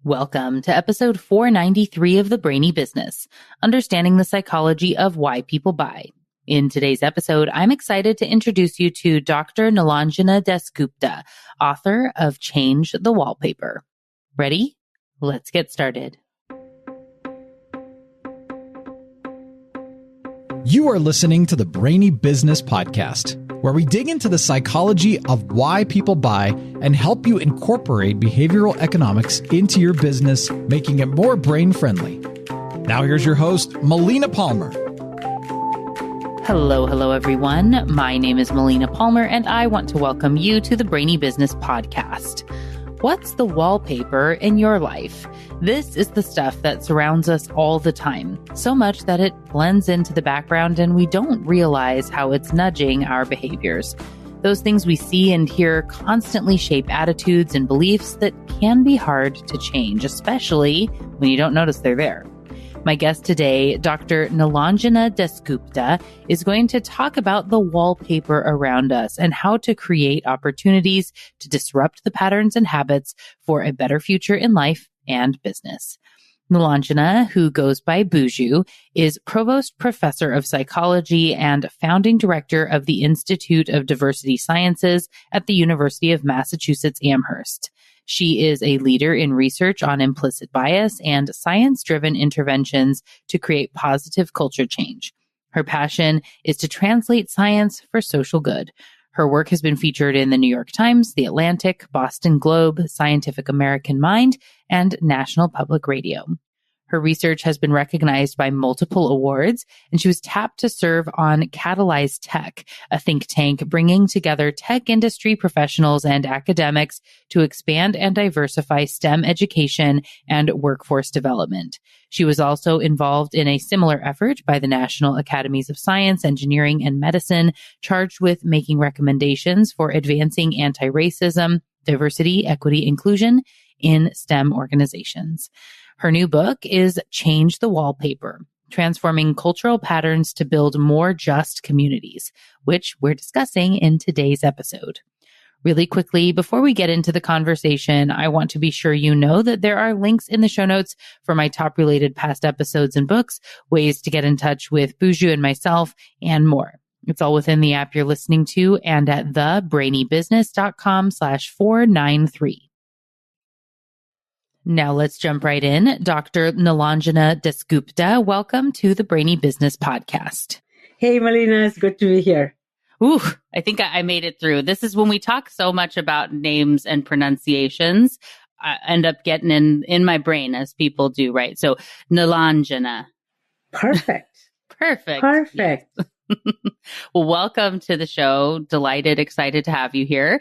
Welcome to episode 493 of the Brainy Business, understanding the psychology of why people buy. In today's episode, I'm excited to introduce you to Dr. Nilanjana Dasgupta, author of Change the Wallpaper. Ready? Let's get started. You are listening to the Brainy Business Podcast, where we dig into the psychology of why people buy and help you incorporate behavioral economics into your business, making it more brain-friendly. Now here's your host, Melina Palmer. Hello, everyone. My name is Melina Palmer, and I want to welcome you to the Brainy Business Podcast. What's the wallpaper in your life? This is the stuff that surrounds us all the time, so much that it blends into the background and we don't realize how it's nudging our behaviors. Those things we see and hear constantly shape attitudes and beliefs that can be hard to change, especially when you don't notice they're there. My guest today, Dr. Nilanjana Dasgupta, is going to talk about the wallpaper around us and how to create opportunities to disrupt the patterns and habits for a better future in life and business. Nilanjana, who goes by Buju, is Provost Professor of Psychology and Founding Director of the Institute of Diversity Sciences at the University of Massachusetts Amherst. She is a leader in research on implicit bias and science-driven interventions to create positive culture change. Her passion is to translate science for social good. Her work has been featured in the New York Times, The Atlantic, Boston Globe, Scientific American Mind, and National Public Radio. Her research has been recognized by multiple awards, and she was tapped to serve on Catalyze Tech, a think tank bringing together tech industry professionals and academics to expand and diversify STEM education and workforce development. She was also involved in a similar effort by the National Academies of Science, Engineering, and Medicine, charged with making recommendations for advancing anti-racism, diversity, equity, inclusion in STEM organizations. Her new book is Change the Wallpaper, Transforming Cultural Patterns to Build More Just Communities, which we're discussing in today's episode. Really quickly, before we get into the conversation, I want to be sure you know that there are links in the show notes for my top related past episodes and books, ways to get in touch with Buju and myself, and more. It's all within the app you're listening to and at thebrainybusiness.com/493. Now let's jump right in. Dr. Nilanjana Dasgupta, welcome to the Brainy Business Podcast. Hey, Melina, it's good to be here. Ooh, I think I made it through. This is when we talk so much about names and pronunciations, I end up getting in my brain, as people do, right? So Nilanjana. Perfect. Perfect. Yes. Well, welcome to the show. Delighted, excited to have you here.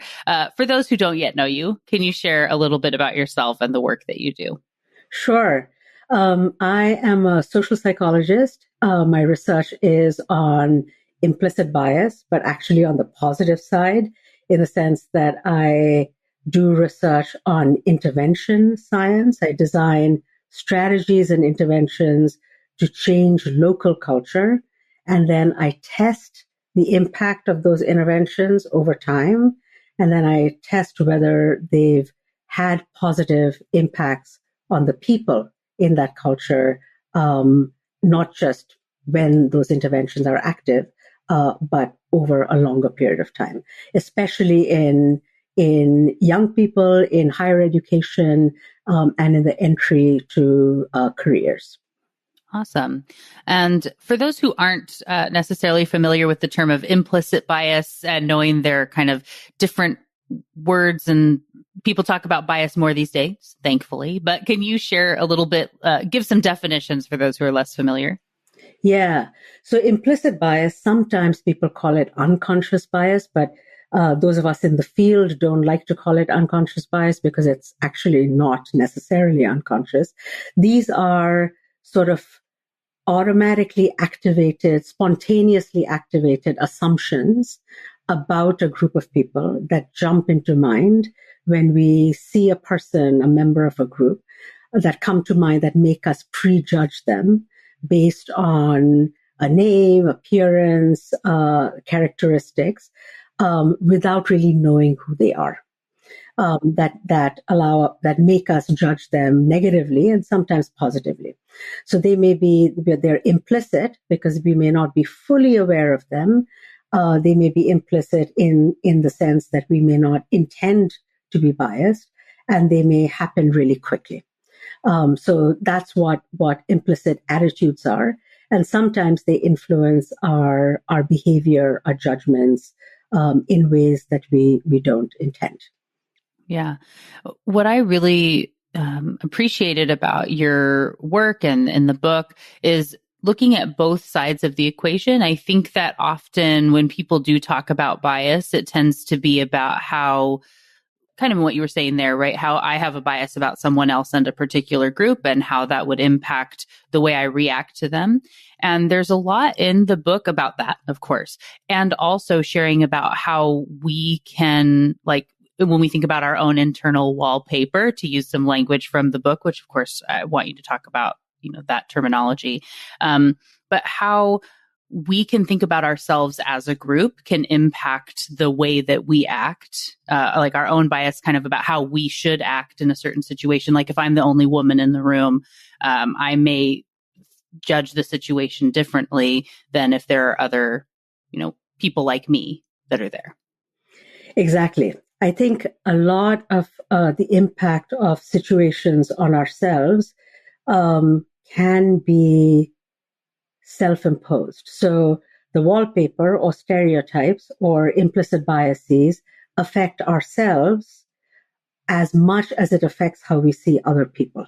For those who don't yet know you, can you share a little bit about yourself and the work that you do? Sure. I am a social psychologist. My research is on implicit bias, but actually on the positive side, in the sense that I do research on intervention science. I design strategies and interventions to change local culture. And then I test the impact of those interventions over time. And then I test whether they've had positive impacts on the people in that culture, not just when those interventions are active, but over a longer period of time, especially in young people, in higher education, and in the entry to careers. Awesome. And for those who aren't necessarily familiar with the term of implicit bias and knowing their kind of different words, and people talk about bias more these days, thankfully, but can you share a little bit, give some definitions for those who are less familiar? Yeah. So implicit bias, sometimes people call it unconscious bias, but those of us in the field don't like to call it unconscious bias because it's actually not necessarily unconscious. These are sort of automatically activated, spontaneously activated assumptions about a group of people that jump into mind when we see a person, a member of a group, that come to mind that make us prejudge them based on a name, appearance, characteristics, without really knowing who they are. that make us judge them negatively and sometimes positively. So they're implicit because we may not be fully aware of them. They may be implicit in the sense that we may not intend to be biased, and they may happen really quickly. So that's what implicit attitudes are. And sometimes they influence our behavior, our judgments, in ways that we don't intend. Yeah. What I really appreciated about your work and in the book is looking at both sides of the equation. I think that often when people do talk about bias, it tends to be about how, kind of what you were saying there, right? How I have a bias about someone else and a particular group and how that would impact the way I react to them. And there's a lot in the book about that, of course, and also sharing about how we can, like, when we think about our own internal wallpaper, to use some language from the book, which of course I want you to talk about, that terminology, but how we can think about ourselves as a group can impact the way that we act, like our own bias kind of about how we should act in a certain situation. Like if I'm the only woman in the room, I may judge the situation differently than if there are other, people like me that are there. Exactly. I think a lot of the impact of situations on ourselves can be self-imposed. So the wallpaper or stereotypes or implicit biases affect ourselves as much as it affects how we see other people.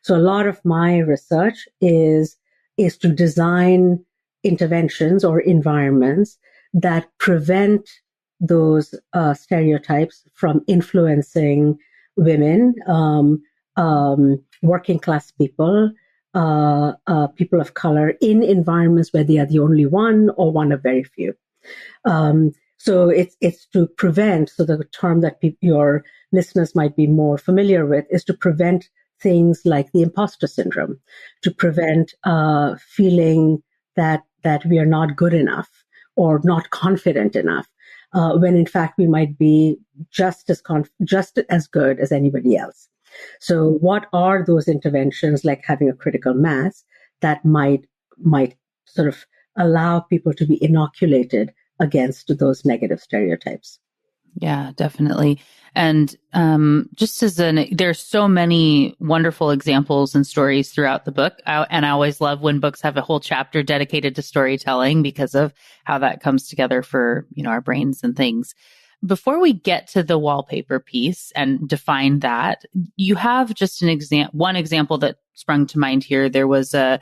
So a lot of my research is to design interventions or environments that prevent those stereotypes from influencing women, working class people, people of color in environments where they are the only one or one of very few. So it's to prevent. So the term that your listeners might be more familiar with is to prevent things like the imposter syndrome, to prevent feeling that we are not good enough or not confident enough, when in fact we might be just as good as anybody else. So what are those interventions, like having a critical mass, that might sort of allow people to be inoculated against those negative stereotypes? Yeah, definitely. And just there's so many wonderful examples and stories throughout the book. And I always love when books have a whole chapter dedicated to storytelling because of how that comes together for, our brains and things. Before we get to the wallpaper piece and define that, you have just one example that sprung to mind here. There was a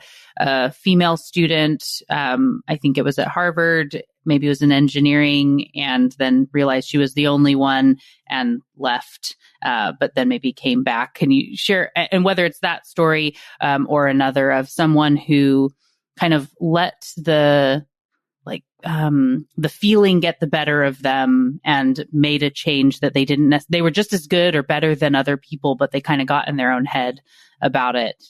female student, I think it was at Harvard, maybe it was in engineering, and then realized she was the only one and left, but then maybe came back. Can you share, and whether it's that story or another, of someone who kind of let the feeling get the better of them and made a change that they were just as good or better than other people, but they kind of got in their own head about it?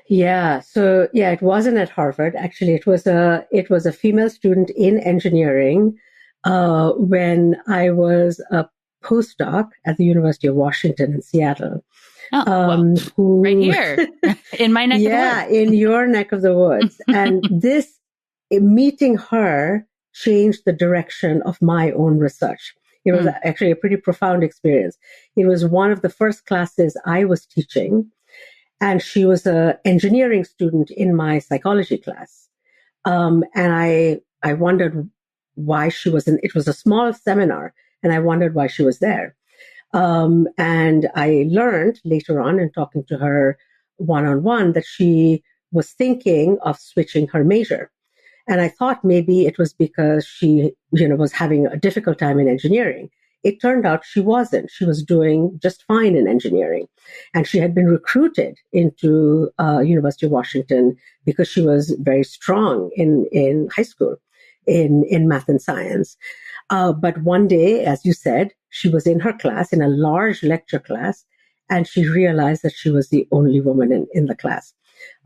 Yeah. So it wasn't at Harvard. Actually, it was a female student in engineering, when I was a postdoc at the University of Washington in Seattle. Right here in my neck of the woods. Yeah, in your neck of the woods. And meeting her changed the direction of my own research. It was actually a pretty profound experience. It was one of the first classes I was teaching, and she was an engineering student in my psychology class. And I wondered why she was it was a small seminar, and I wondered why she was there. And I learned later on in talking to her one-on-one that she was thinking of switching her major. And I thought maybe it was because she, was having a difficult time in engineering. It turned out she wasn't. She was doing just fine in engineering. And she had been recruited into University of Washington because she was very strong in high school in math and science. But one day, as you said, she was in her class, in a large lecture class, and she realized that she was the only woman in the class.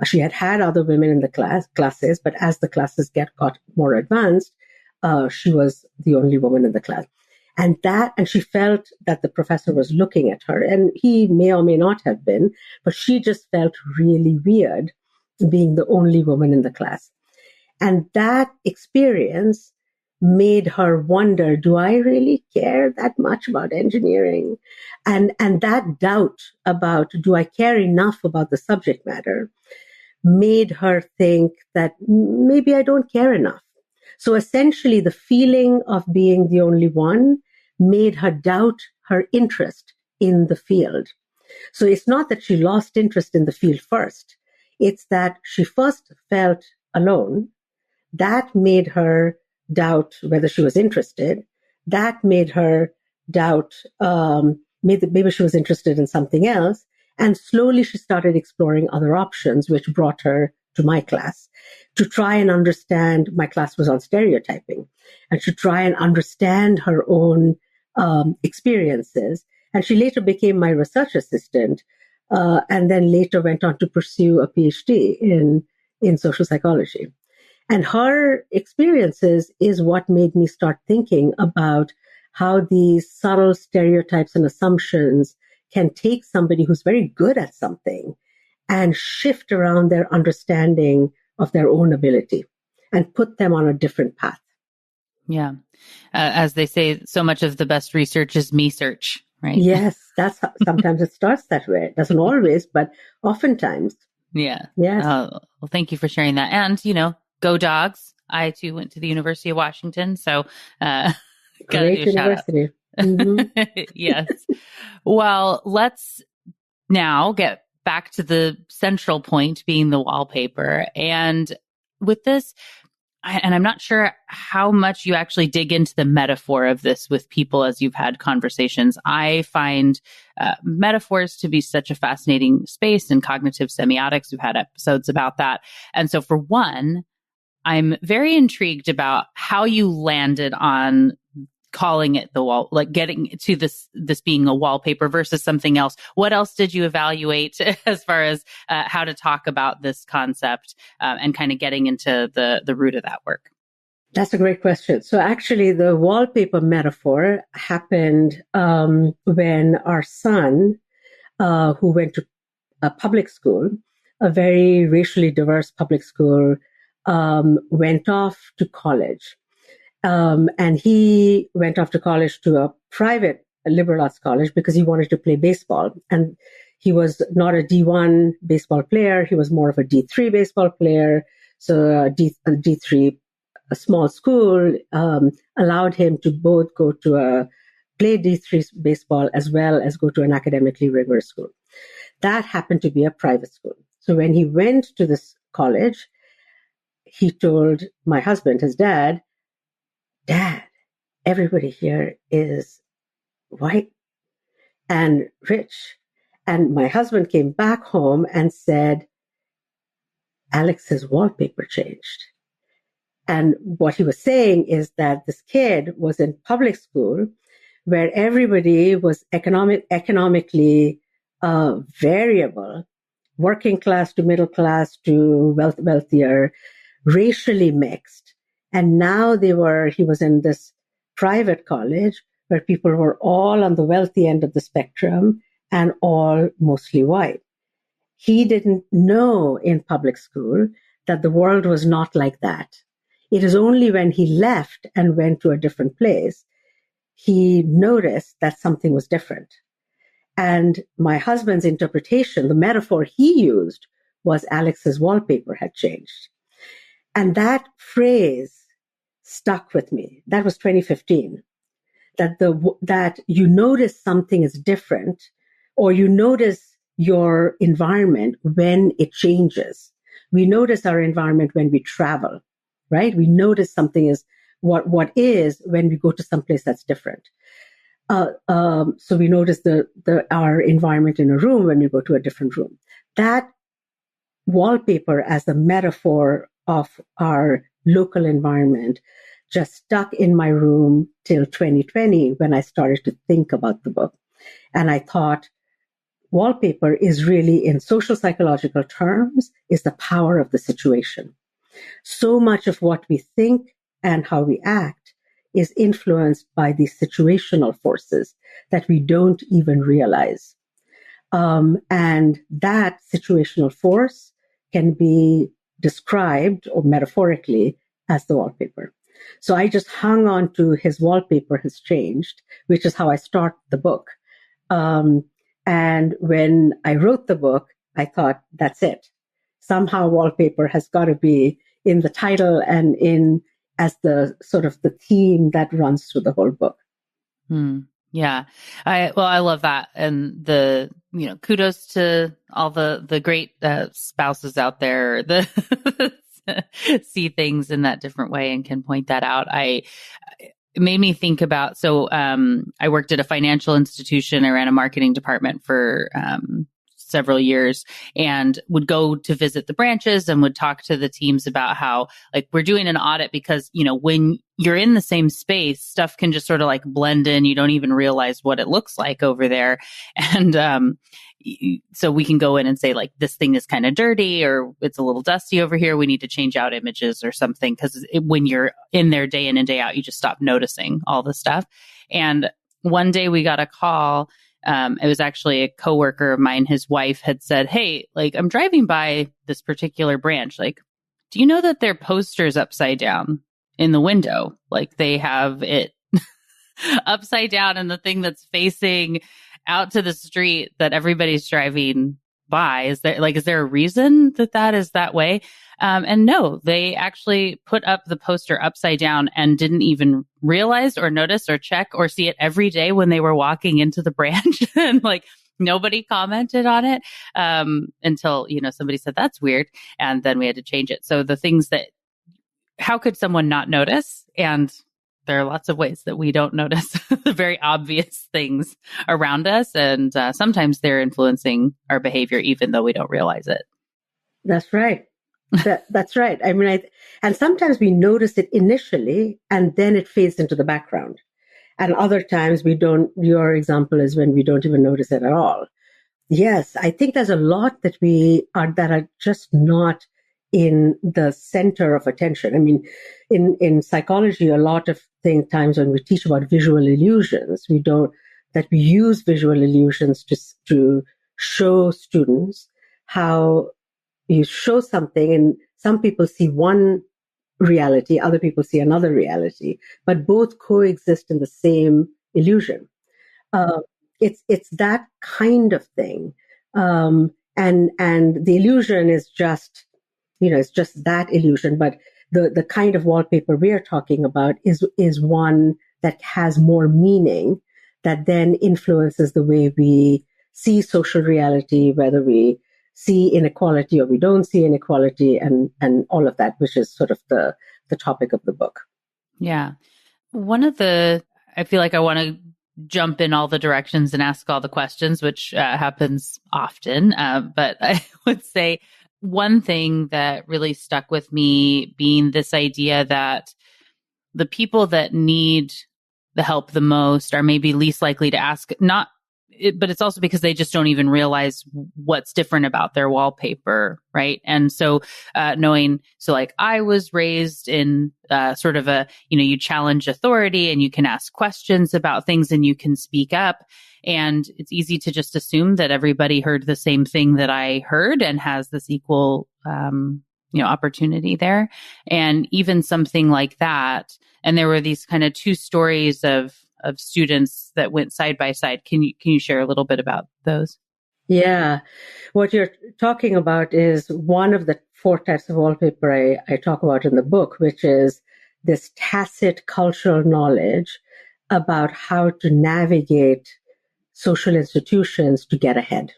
She had other women in the classes, but as the classes got more advanced, she was the only woman in the class. And she felt that the professor was looking at her, and he may or may not have been, but she just felt really weird being the only woman in the class. And that experience made her wonder, do I really care that much about engineering? And that doubt about, do I care enough about the subject matter, made her think that maybe I don't care enough. So essentially, the feeling of being the only one made her doubt her interest in the field. So it's not that she lost interest in the field first. It's that she first felt alone. That made her doubt whether she was interested. That made her doubt maybe she was interested in something else. And slowly she started exploring other options, which brought her to my class to try and understand. My class was on stereotyping, and to try and understand her own experiences. And she later became my research assistant, and then later went on to pursue a PhD in social psychology. And her experiences is what made me start thinking about how these subtle stereotypes and assumptions can take somebody who's very good at something and shift around their understanding of their own ability and put them on a different path. Yeah. As they say, so much of the best research is me search, right? Yes, that's how, sometimes it starts that way. It doesn't always, but oftentimes. Yeah. Yes. Well, thank you for sharing that. And, go Dogs. I too went to the University of Washington. So, Great university. Mm-hmm. Yes. Well, let's now get back to the central point being the wallpaper. And with this, and I'm not sure how much you actually dig into the metaphor of this with people as you've had conversations. I find metaphors to be such a fascinating space in cognitive semiotics. We've had episodes about that. And so for one, I'm very intrigued about how you landed on calling it the wall, like getting to this being a wallpaper versus something else. What else did you evaluate as far as how to talk about this concept and kind of getting into the root of that work? That's a great question. So actually, the wallpaper metaphor happened when our son, who went to a public school, a very racially diverse public school, went off to college. And he went off to college to a private liberal arts college because he wanted to play baseball. And he was not a D1 baseball player. He was more of a D3 baseball player. So D3, a small school, allowed him to both go to play D3 baseball as well as go to an academically rigorous school. That happened to be a private school. So when he went to this college, he told my husband, his dad, everybody here is white and rich. And my husband came back home and said, Alex's wallpaper changed. And what he was saying is that this kid was in public school where everybody was economically variable, working class to middle class to wealthier, racially mixed. And now he was in this private college where people were all on the wealthy end of the spectrum and all mostly white. He didn't know in public school that the world was not like that. It is only when he left and went to a different place, he noticed that something was different. And my husband's interpretation, the metaphor he used, was Alex's wallpaper had changed. And that phrase stuck with me. That was 2015. That you notice something is different, or you notice your environment when it changes. We notice our environment when we travel, right? We notice something is what is when we go to someplace that's different. So we notice our environment in a room when we go to a different room. That wallpaper as a metaphor of our local environment just stuck in my room till 2020 when I started to think about the book. And I thought, wallpaper is really, in social psychological terms, is the power of the situation. So much of what we think and how we act is influenced by these situational forces that we don't even realize. And that situational force can be described or metaphorically as the wallpaper. So I just hung on to his wallpaper has changed, which is how I start the book. And when I wrote the book, I thought, that's it. Somehow wallpaper has got to be in the title and in as the sort of the theme that runs through the whole book. Yeah. I love that. And kudos to all the great spouses out there that see things in that different way and can point that out. It made me think about, I worked at a financial institution. I ran a marketing department for several years and would go to visit the branches and would talk to the teams about how, like, we're doing an audit because, when you're in the same space, stuff can just sort of like blend in. You don't even realize what it looks like over there. And so we can go in and say, like, this thing is kind of dirty or it's a little dusty over here. We need to change out images or something. Because when you're in there day in and day out, you just stop noticing all the stuff. And one day we got a call. It was actually a coworker of mine. His wife had said, "Hey, like, I'm driving by this particular branch. Like, do you know that their poster's upside down in the window? Like, they have it upside down and the thing that's facing out to the street that everybody's driving by. Is there a reason that is that way?" And no, they actually put up the poster upside down and didn't even realize or notice or check or see it every day when they were walking into the branch. And like, nobody commented on it until, somebody said, "That's weird." And then we had to change it. So the things how could someone not notice? And there are lots of ways that we don't notice the very obvious things around us. And sometimes they're influencing our behavior, even though we don't realize it. That's right. That's right. I mean, and sometimes we notice it initially and then it fades into the background. And other times we don't. Your example is when we don't even notice it at all. Yes, I think there's a lot that are just not in the center of attention. I mean, in psychology, a lot of times when we teach about visual illusions, we use visual illusions to show students how you show something, and some people see one reality, other people see another reality, but both coexist in the same illusion. It's that kind of thing, and the illusion is just, it's just that illusion. But the kind of wallpaper we are talking about is one that has more meaning, that then influences the way we see social reality, whether we see inequality or we don't see inequality, and all of that, which is sort of the topic of the book. Yeah. I feel like I want to jump in all the directions and ask all the questions, which happens often. But I would say one thing that really stuck with me being this idea that the people that need the help the most are maybe least likely to ask, but it's also because they just don't even realize what's different about their wallpaper, right? And so like I was raised in sort of you challenge authority and you can ask questions about things and you can speak up. And it's easy to just assume that everybody heard the same thing that I heard and has this equal, opportunity there. And even something like that. And there were these kind of two stories of students that went side by side. Can you share a little bit about those? Yeah. What you're talking about is one of the 4 types of wallpaper I talk about in the book, which is this tacit cultural knowledge about how to navigate social institutions to get ahead.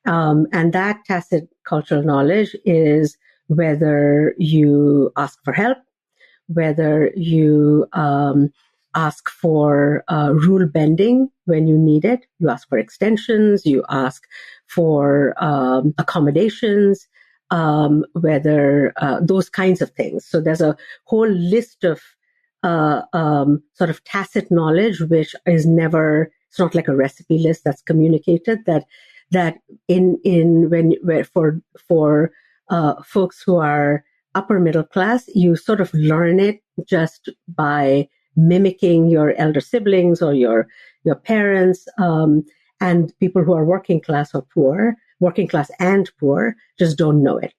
And that tacit cultural knowledge is whether you ask for help, whether you ask for rule bending when you need it, you ask for extensions, you ask for accommodations, whether those kinds of things. So there's a whole list of sort of tacit knowledge, which is never, it's not like a recipe list that's communicated, that for folks who are upper middle class, you sort of learn it just by mimicking your elder siblings or your parents, and people who are working class or poor, working class and poor, just don't know it.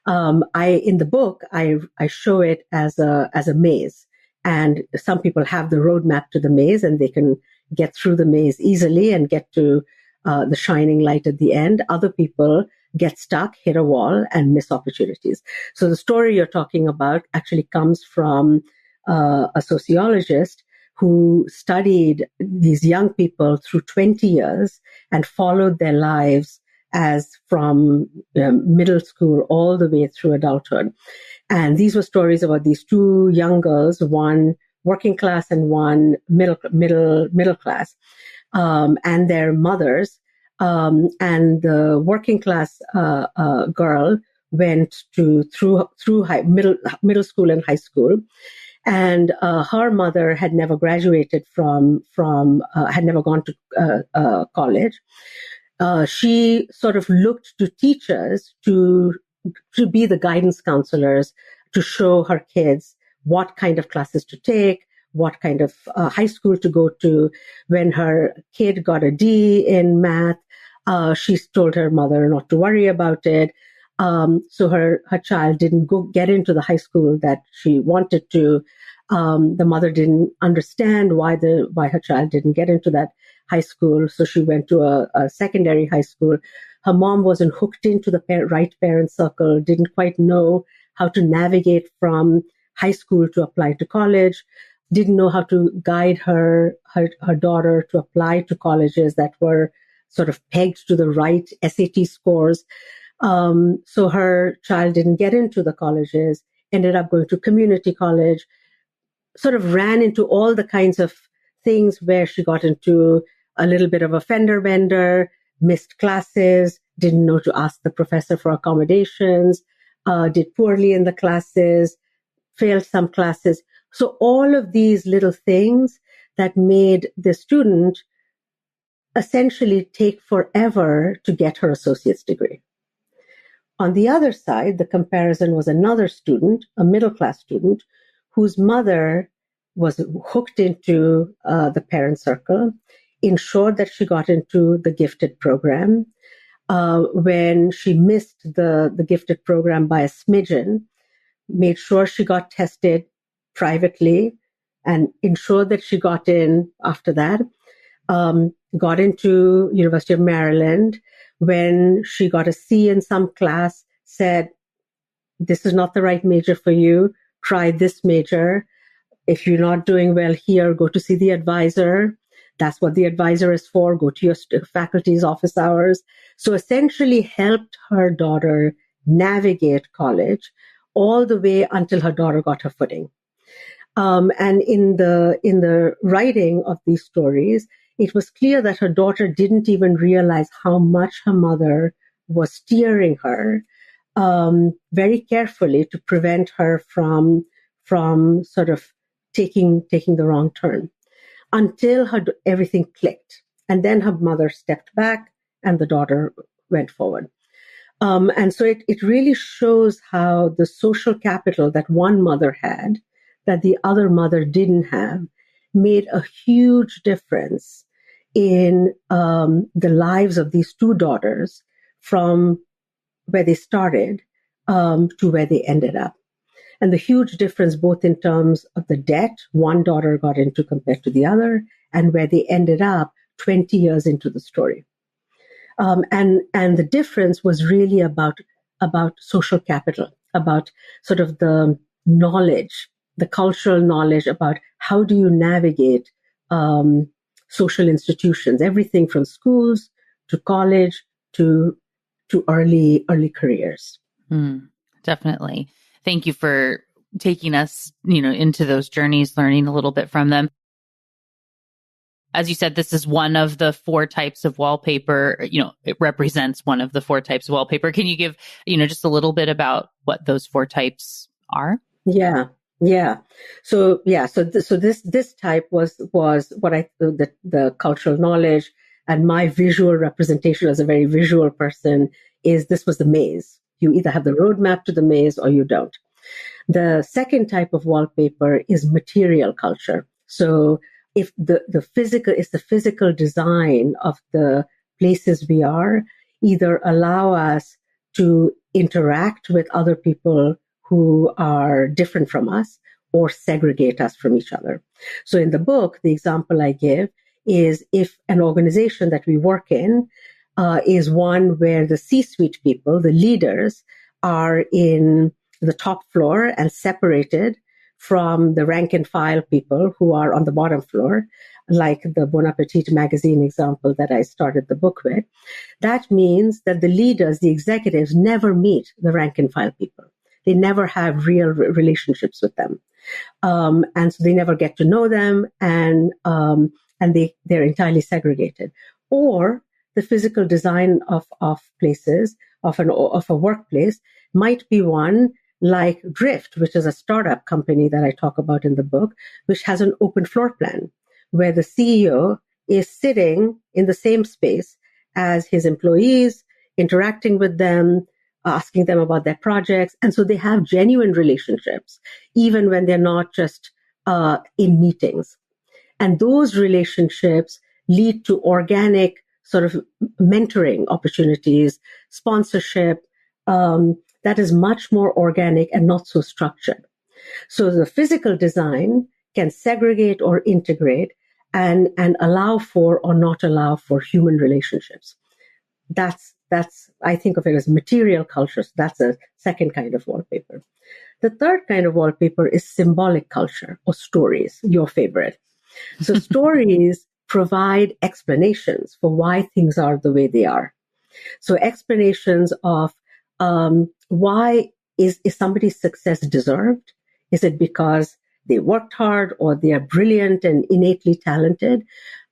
In the book, I show it as a maze, and some people have the roadmap to the maze, and they can get through the maze easily and get to the shining light at the end. Other people get stuck, hit a wall, and miss opportunities. So the story you're talking about actually comes from a sociologist who studied these young people through 20 years and followed their lives as from middle school all the way through adulthood. And these were stories about these two young girls, one working class and one middle class, and their mothers. And the working class girl went through middle school and high school. And her mother had never graduated had never gone to college. She sort of looked to teachers to be the guidance counselors, to show her kids what kind of classes to take, what kind of high school to go to. When her kid got a D in math, she told her mother not to worry about it. So her child didn't get into the high school that she wanted to. The mother didn't understand why her child didn't get into that high school, so she went to a secondary high school. Her mom wasn't hooked into the right parent circle, didn't quite know how to navigate from high school to apply to college, didn't know how to guide her daughter to apply to colleges that were sort of pegged to the right SAT scores. So her child didn't get into the colleges, ended up going to community college, sort of ran into all the kinds of things where she got into a little bit of a fender bender, missed classes, didn't know to ask the professor for accommodations, did poorly in the classes, failed some classes. So all of these little things that made the student essentially take forever to get her associate's degree. On the other side, the comparison was another student, a middle-class student, whose mother was hooked into the parent circle, ensured that she got into the gifted program. When she missed the gifted program by a smidgen, made sure she got tested privately and ensured that she got in after that. Got into University of Maryland. When she got a C in some class, said, this is not the right major for you, try this major. If you're not doing well here, go to see the advisor. That's what the advisor is for. Go to your faculty's office hours. So essentially helped her daughter navigate college all the way until her daughter got her footing. And in the writing of these stories, it was clear that her daughter didn't even realize how much her mother was steering her very carefully to prevent her from sort of taking the wrong turn, until everything clicked. And then her mother stepped back and the daughter went forward. And so it really shows how the social capital that one mother had, that the other mother didn't have, made a huge difference in the lives of these two daughters from where they started to where they ended up. And the huge difference both in terms of the debt one daughter got into compared to the other, and where they ended up 20 years into the story. And the difference was really about social capital, about sort of the knowledge, the cultural knowledge about how do you navigate social institutions, everything from schools to college to early careers. Definitely. Thank you for taking us, into those journeys, learning a little bit from them. As you said, this is one of the 4 types of wallpaper. It represents one of the 4 types of wallpaper. Can you give, just a little bit about what those 4 types are? Yeah. So this type was what the cultural knowledge, and my visual representation as a very visual person is this was the maze. You either have the roadmap to the maze or you don't. The second type of wallpaper is material culture. So if the physical design of the places we are either allow us to interact with other people who are different from us or segregate us from each other. So in the book, the example I give is if an organization that we work in is one where the C-suite people, the leaders, are in the top floor and separated from the rank and file people who are on the bottom floor, like the Bon Appetit magazine example that I started the book with. That means that the leaders, the executives, never meet the rank and file people. They never have real relationships with them. And so they never get to know them, and they're entirely segregated. Or the physical design of places, of a workplace, might be one like Drift, which is a startup company that I talk about in the book, which has an open floor plan where the CEO is sitting in the same space as his employees, interacting with them, asking them about their projects. And so they have genuine relationships, even when they're not just in meetings. And those relationships lead to organic sort of mentoring opportunities, sponsorship, that is much more organic and not so structured. So the physical design can segregate or integrate and allow for or not allow for human relationships. That's I think of it as material culture. So that's a second kind of wallpaper. The third kind of wallpaper is symbolic culture or stories, your favorite. So stories provide explanations for why things are the way they are. So explanations of why is somebody's success deserved? Is it because they worked hard or they are brilliant and innately talented?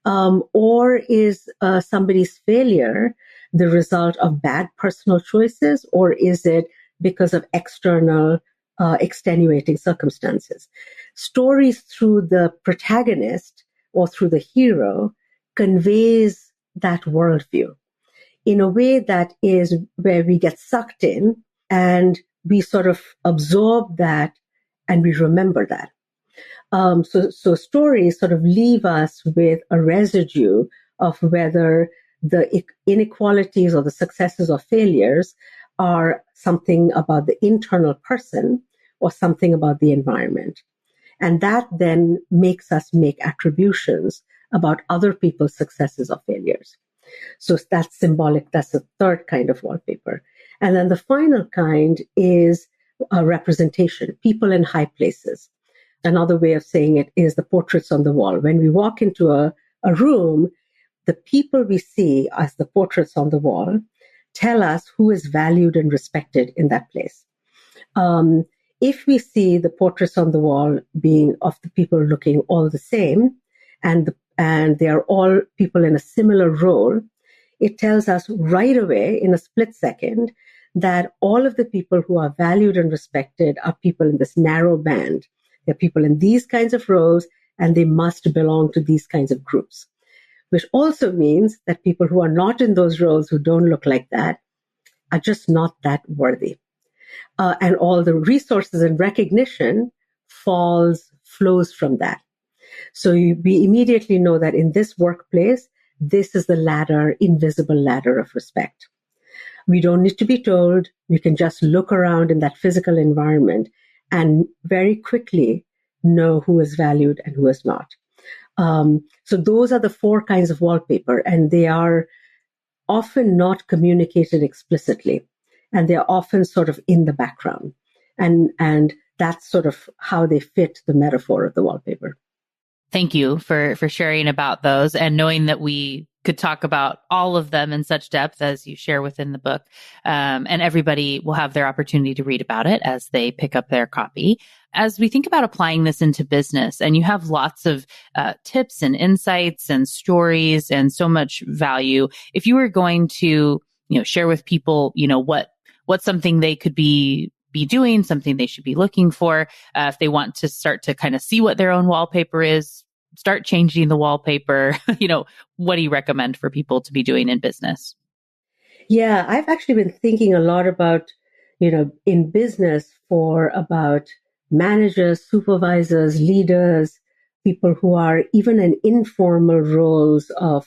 Or is somebody's failure the result of bad personal choices? Or is it because of external extenuating circumstances? Stories through the protagonist or through the hero conveys that worldview in a way that is where we get sucked in and we sort of absorb that and we remember that. So stories sort of leave us with a residue of whether the inequalities or the successes or failures are something about the internal person or something about the environment. And that then makes us make attributions about other people's successes or failures. So that's symbolic. That's the third kind of wallpaper. And then the final kind is a representation, people in high places. Another way of saying it is the portraits on the wall. When we walk into a room, the people we see as the portraits on the wall tell us who is valued and respected in that place. If we see the portraits on the wall being of the people looking all the same, and they are all people in a similar role, it tells us right away in a split second that all of the people who are valued and respected are people in this narrow band. They're people in these kinds of roles, and they must belong to these kinds of groups, which also means that people who are not in those roles, who don't look like that, are just not that worthy. And all the resources and recognition flows from that. So we immediately know that in this workplace, this is the ladder, invisible ladder of respect. We don't need to be told. We can just look around in that physical environment and very quickly know who is valued and who is not. So those are the four kinds of wallpaper, and they are often not communicated explicitly, and they're often sort of in the background. And that's sort of how they fit the metaphor of the wallpaper. Thank you for sharing about those and knowing that we could talk about all of them in such depth as you share within the book. And everybody will have their opportunity to read about it as they pick up their copy. As we think about applying this into business, and you have lots of tips and insights and stories and so much value, if you were going to, share with people, what's something they could be doing, something they should be looking for, if they want to start to kind of see what their own wallpaper is, start changing the wallpaper, what do you recommend for people to be doing in business? Yeah, I've actually been thinking a lot about, in business for about managers, supervisors, leaders, people who are even in informal roles of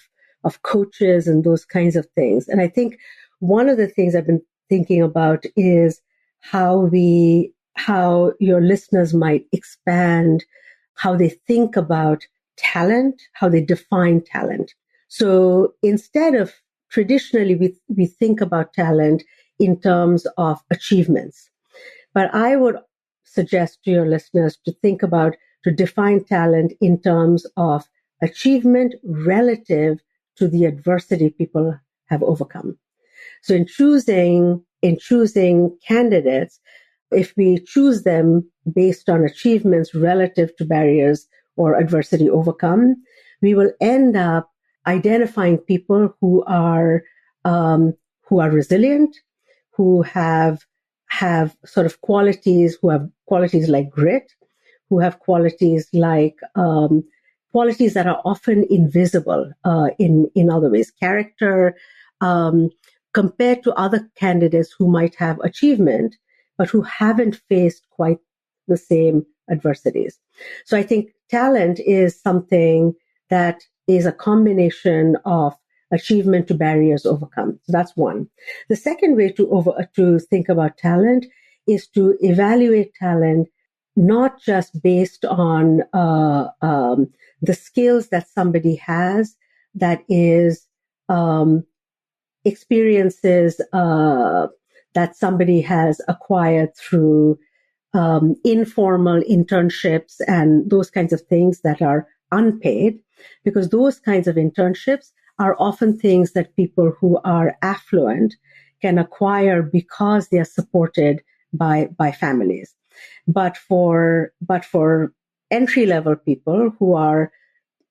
coaches and those kinds of things. And I think one of the things I've been thinking about is how your listeners might expand how they think about talent, how they define talent. So instead of traditionally, we think about talent in terms of achievements. But I would suggest to your listeners to define talent in terms of achievement relative to the adversity people have overcome. So in choosing candidates, if we choose them based on achievements relative to barriers or adversity overcome, we will end up identifying people who are resilient, who have sort of qualities like grit, who have qualities like qualities that are often invisible in other ways, character, compared to other candidates who might have achievement, but who haven't faced quite the same adversities. So I think talent is something that is a combination of achievement to barriers overcome. So that's one. The second way to think about talent is to evaluate talent not just based on the skills that somebody has, that is experiences that somebody has acquired through informal internships and those kinds of things that are unpaid, because those kinds of internships are often things that people who are affluent can acquire because they are supported by families. But for entry-level people who are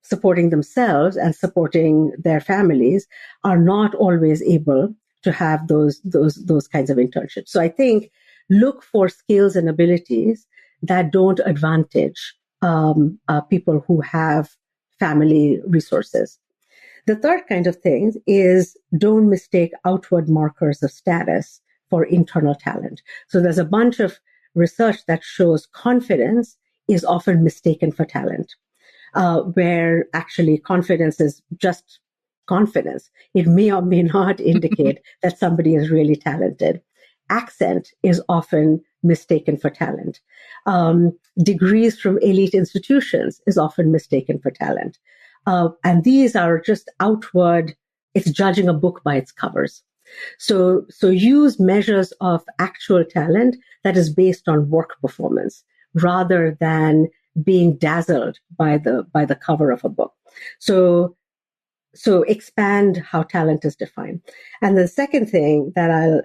supporting themselves and supporting their families are not always able to have those kinds of internships. So I think look for skills and abilities that don't advantage people who have family resources. The third kind of thing is don't mistake outward markers of status for internal talent. So there's a bunch of research that shows confidence is often mistaken for talent, where actually confidence is just confidence. It may or may not indicate that somebody is really talented. Accent is often mistaken for talent. Degrees from elite institutions is often mistaken for talent. And these are just outward, it's judging a book by its covers. So use measures of actual talent that is based on work performance rather than being dazzled by the cover of a book. So expand how talent is defined. And the second thing I'll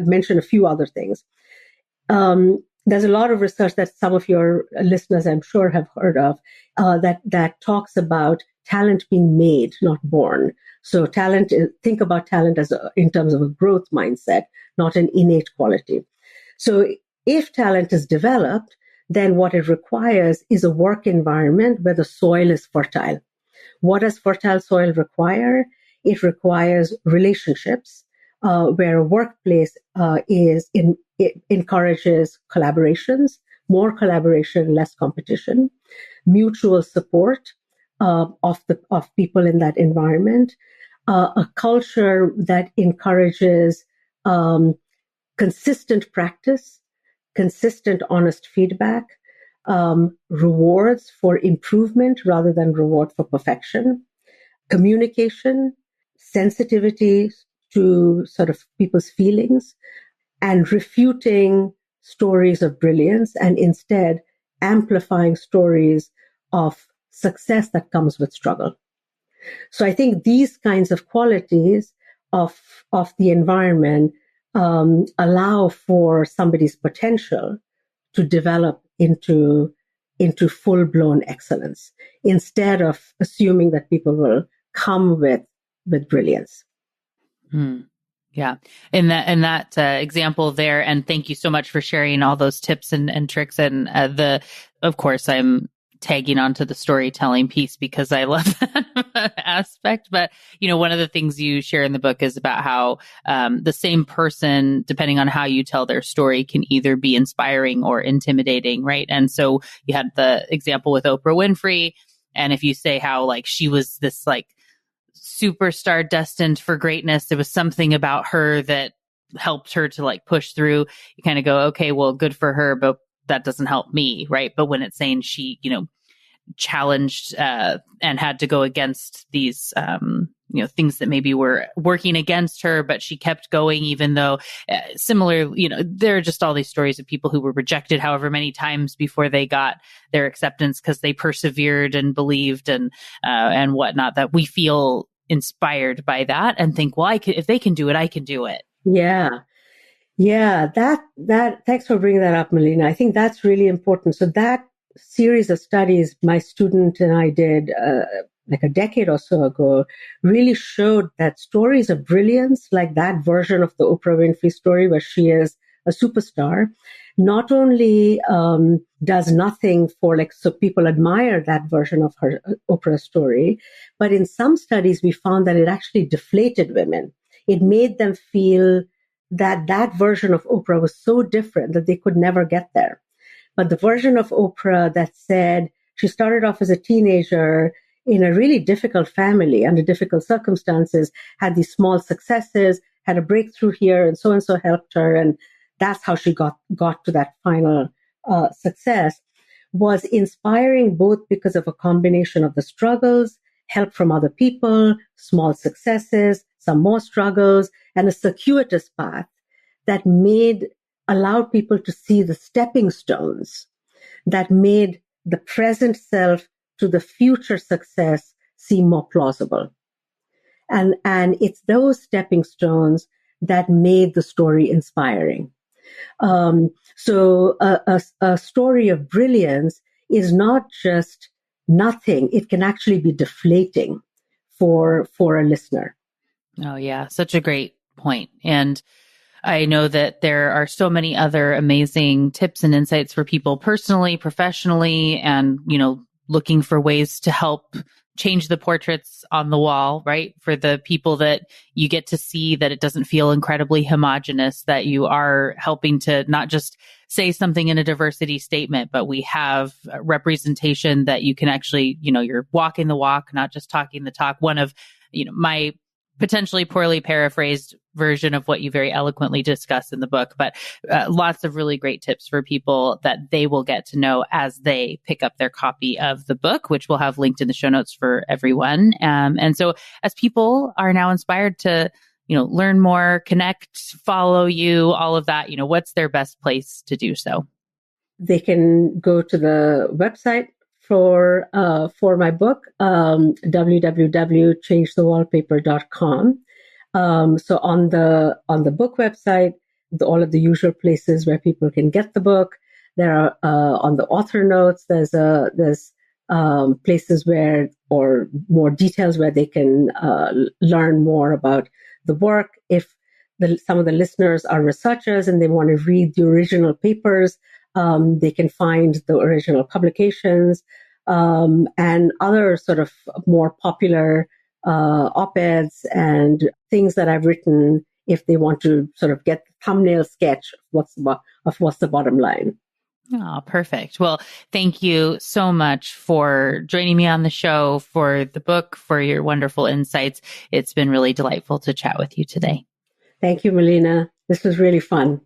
mention a few other things. There's a lot of research that some of your listeners, I'm sure, have heard of that talks about talent being made, not born. So think about talent in terms of a growth mindset, not an innate quality. So if talent is developed, then what it requires is a work environment where the soil is fertile. What does fertile soil require? It requires relationships where a workplace encourages collaborations, more collaboration, less competition, mutual support of people in that environment, a culture that encourages consistent practice, consistent honest feedback, rewards for improvement rather than reward for perfection, communication, sensitivity to sort of people's feelings, and refuting stories of brilliance and instead amplifying stories of success that comes with struggle. So I think these kinds of qualities of the environment allow for somebody's potential to develop into full-blown excellence instead of assuming that people will come with brilliance. Yeah. In that example there, and thank you so much for sharing all those tips and tricks. And of course, I'm tagging onto the storytelling piece because I love that aspect. But, one of the things you share in the book is about how the same person, depending on how you tell their story, can either be inspiring or intimidating, right? And so you had the example with Oprah Winfrey. And if you say how like she was this like superstar destined for greatness, there was something about her that helped her to like push through. You kind of go, okay, well, good for her, but that doesn't help me, right? But when it's saying she, challenged and had to go against these, things that maybe were working against her, but she kept going, even though similar, there are just all these stories of people who were rejected however many times before they got their acceptance because they persevered and believed and whatnot, that we feel inspired by that and think, well, if they can do it, I can do it. Yeah. Yeah. That, thanks for bringing that up, Melina. I think that's really important. So that series of studies my student and I did like a decade or so ago really showed that stories of brilliance, like that version of the Oprah Winfrey story where she is a superstar, not only does nothing for so people admire that version of her Oprah story, but in some studies we found that it actually deflated women. It made them feel that that version of Oprah was so different that they could never get there. But the version of Oprah that said she started off as a teenager in a really difficult family under difficult circumstances, had these small successes, had a breakthrough here, and so helped her. And that's how she got to that final success, was inspiring both because of a combination of the struggles, help from other people, small successes, some more struggles, and a circuitous path that allowed people to see the stepping stones that made the present self to the future success seem more plausible. And it's those stepping stones that made the story inspiring. So a story of brilliance is not just nothing. It can actually be deflating for a listener. Oh, yeah. Such a great point. And I know that there are so many other amazing tips and insights for people personally, professionally, and, looking for ways to help change the portraits on the wall, right? For the people that you get to see, that it doesn't feel incredibly homogenous, that you are helping to not just say something in a diversity statement, but we have representation that you can actually, you're walking the walk, not just talking the talk. One of, my potentially poorly paraphrased version of what you very eloquently discuss in the book, but lots of really great tips for people that they will get to know as they pick up their copy of the book, which we'll have linked in the show notes for everyone. And so as people are now inspired to, learn more, connect, follow you, all of that, what's their best place to do so? They can go to the website for my book, www.changethewallpaper.com. So on the book website, all of the usual places where people can get the book. There are on the author notes. There's places where, or more details where they can learn more about the work. If some of the listeners are researchers and they want to read the original papers, they can find the original publications and other sort of more popular op-eds and things that I've written if they want to sort of get the thumbnail sketch of what's the bottom line. Oh, perfect. Well, thank you so much for joining me on the show, for the book, for your wonderful insights. It's been really delightful to chat with you today. Thank you, Melina. This was really fun.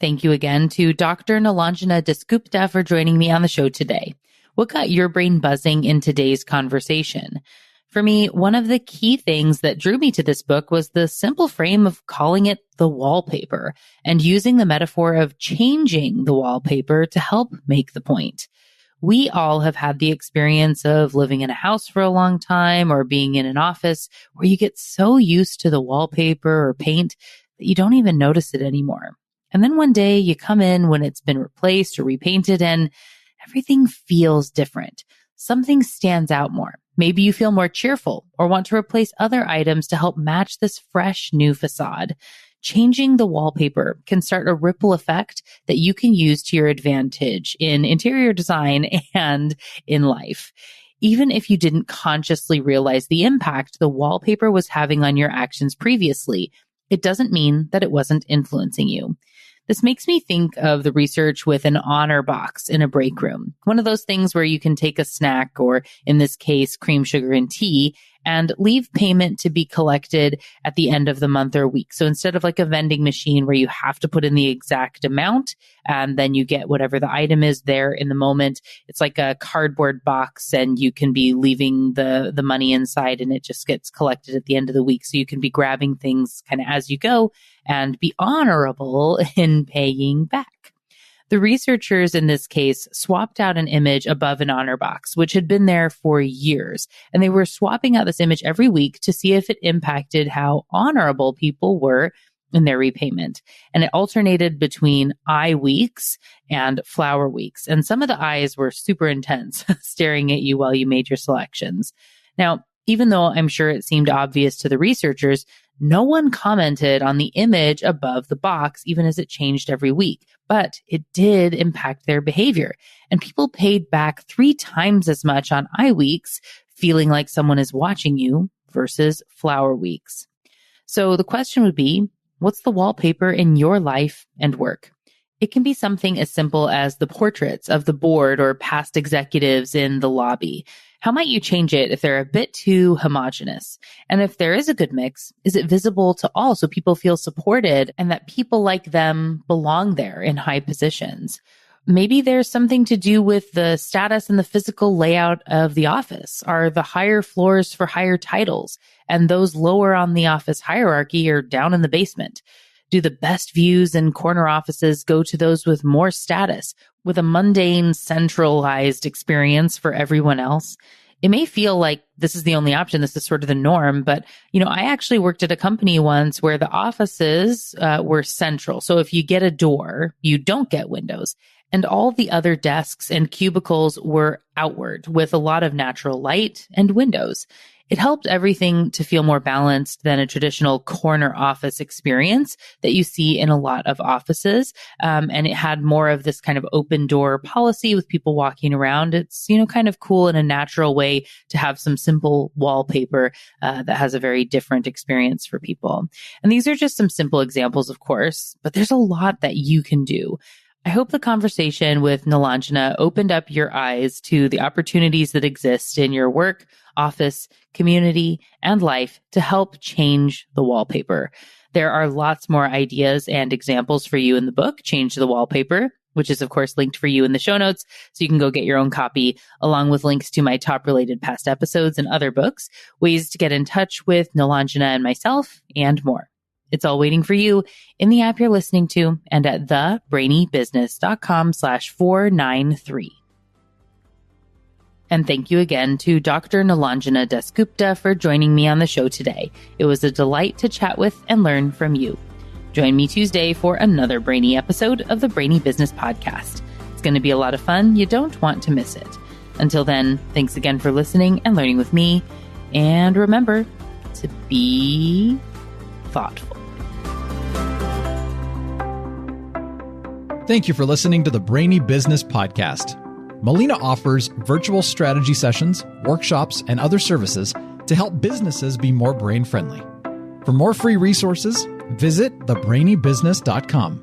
Thank you again to Dr. Nilanjana Dasgupta for joining me on the show today. What got your brain buzzing in today's conversation? For me, one of the key things that drew me to this book was the simple frame of calling it the wallpaper and using the metaphor of changing the wallpaper to help make the point. We all have had the experience of living in a house for a long time or being in an office where you get so used to the wallpaper or paint that you don't even notice it anymore. And then one day you come in when it's been replaced or repainted and everything feels different. Something stands out more. Maybe you feel more cheerful or want to replace other items to help match this fresh new facade. changing the wallpaper can start a ripple effect that you can use to your advantage in interior design and in life. Even if you didn't consciously realize the impact the wallpaper was having on your actions previously, it doesn't mean that it wasn't influencing you. This makes me think of the research with an honor box in a break room. One of those things where you can take a snack, or in this case, cream, sugar, and tea, and leave payment to be collected at the end of the month or week. So instead of like a vending machine where you have to put in the exact amount and then you get whatever the item is there in the moment, it's like a cardboard box and you can be leaving the money inside and it just gets collected at the end of the week. So you can be grabbing things kind of as you go and be honorable in paying back. The researchers in this case swapped out an image above an honor box, which had been there for years. And they were swapping out this image every week to see if it impacted how honorable people were in their repayment. And it alternated between eye weeks and flower weeks. And some of the eyes were super intense, staring at you while you made your selections. Now, even though I'm sure it seemed obvious to the researchers, no one commented on the image above the box, even as it changed every week. But it did impact their behavior. And people paid back 3 times as much on eye weeks, feeling like someone is watching you, versus flower weeks. So the question would be, what's the wallpaper in your life and work? It can be something as simple as the portraits of the board or past executives in the lobby. How might you change it if they're a bit too homogenous? And if there is a good mix, is it visible to all so people feel supported and that people like them belong there in high positions? Maybe there's something to do with the status and the physical layout of the office. Are the higher floors for higher titles and those lower on the office hierarchy are down in the basement? Do the best views in corner offices go to those with more status, with a mundane, centralized experience for everyone else? It may feel like this is the only option. This is sort of the norm. But, I actually worked at a company once where the offices were central. So if you get a door, you don't get windows. And all the other desks and cubicles were outward with a lot of natural light and windows. It helped everything to feel more balanced than a traditional corner office experience that you see in a lot of offices. And it had more of this kind of open door policy with people walking around. It's, kind of cool in a natural way to have some simple wallpaper that has a very different experience for people. And these are just some simple examples, of course, but there's a lot that you can do. I hope the conversation with Nilanjana opened up your eyes to the opportunities that exist in your work, office, community, and life to help change the wallpaper. There are lots more ideas and examples for you in the book, Change the Wallpaper, which is, of course, linked for you in the show notes, so you can go get your own copy, along with links to my top-related past episodes and other books, ways to get in touch with Nilanjana and myself, and more. It's all waiting for you in the app you're listening to and at thebrainybusiness.com/493. And thank you again to Dr. Nilanjana Dasgupta for joining me on the show today. It was a delight to chat with and learn from you. Join me Tuesday for another Brainy episode of the Brainy Business Podcast. It's going to be a lot of fun. You don't want to miss it. Until then, thanks again for listening and learning with me. And remember to be thoughtful. Thank you for listening to the Brainy Business Podcast. Melina offers virtual strategy sessions, workshops, and other services to help businesses be more brain-friendly. For more free resources, visit thebrainybusiness.com.